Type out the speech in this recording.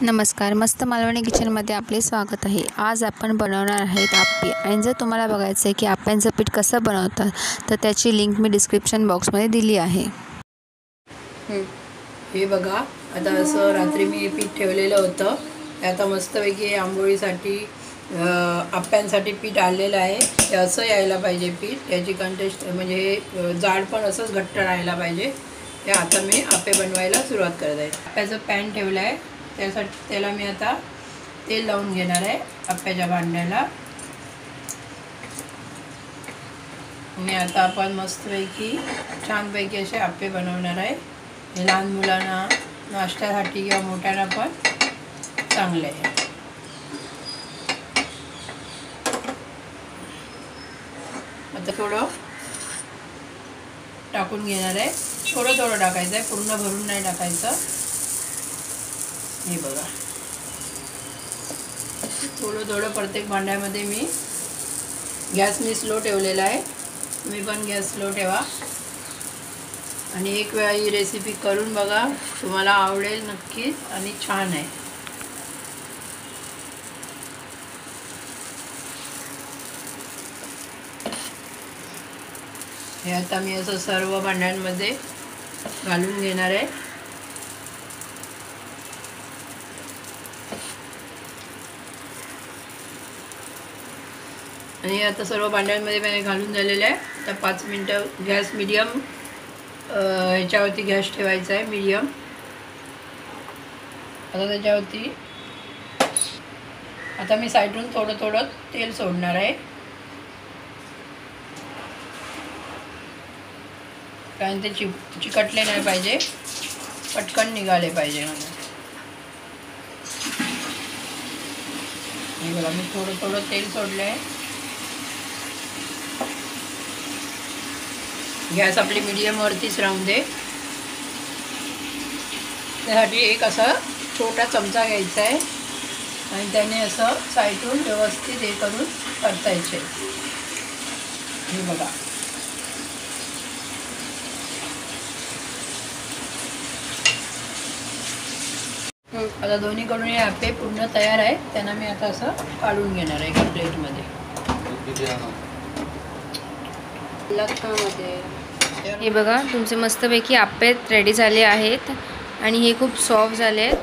नमस्कार, मस्त मालवणी किचनमध्ये आपले स्वागत आहे। आज आपण बनवणार आहेत आप्पे। आणि जर तुम्हाला बघायचं आहे की आप्प्यांचं पीठ कसं बनवतात तर त्याची लिंक मी डिस्क्रिप्शन बॉक्समध्ये दिली आहे। हे बघा, आता असं रात्री मी पीठ ठेवलेलं होतं। आता मस्तपैकी आंबोळीसाठी आप्प्यांसाठी पीठ आलेलं आहे। हे असं यायला पाहिजे पीठ, त्याची कंटेस्ट म्हणजे जाड पण असंच घट्ट राहायला पाहिजे। हे आता मी आप्पे बनवायला सुरुवात करत आहे। आप्प्याचं पॅन ठेवलं आहे, त्याला मी आता तेल लावून घेणार आहे आप्प्याच्या भांड्याला। आणि आता आपण मस्तपैकी छानपैकी असे आप्पे बनवणार आहे। हे लहान मुलांना नाश्त्यासाठी किंवा मोठ्यांना पण चांगले आहे। आता थोडं टाकून घेणार आहे, थोडं थोडं टाकायचं आहे, पूर्ण भरून नाही टाकायचं। हे बघा, थोडं थोडं प्रत्येक भांड्यामध्ये मी गॅस मी स्लो ठेवलेला आहे। तुम्ही पण गॅस स्लो ठेवा आणि एक वेळा ही रेसिपी करून बघा, तुम्हाला आवडेल नक्कीच आणि छान आहे। हे आता मी असं सर्व भांड्यांमध्ये घालून घेणार आहे। आणि आता सर्व भांड्यांमध्ये मी घालून झालेलं आहे। आता 5 मिनटं गॅस मीडियम ह्याच्यावरती गॅस ठेवायचा आहे, मीडियम। आता त्याच्यावरती आता मी साईडून थोडं थोडं तेल सोडणार आहे, कारण ते चिकटले नाही पाहिजे, पटकन निघाले पाहिजे म्हणून। हे बघा, मी थोडं थोडं तेल सोडलं आहे। गॅस आपली मीडियमवरतीच राहून दे। त्यासाठी एक असा छोटा चमचा घ्यायचा आहे आणि त्याने असं साईडून व्यवस्थित हे करून परतायचे। हे बघा, आता दोन्हीकडून हे आप्पे पूर्ण तयार आहे। त्यांना मी आता असं काढून घेणार आहे एका प्लेटमध्ये। हे बघा, तुमचे मस्तपैकी आप्पे रेडी झाले आहेत आणि हे खूप सॉफ्ट झाले आहेत।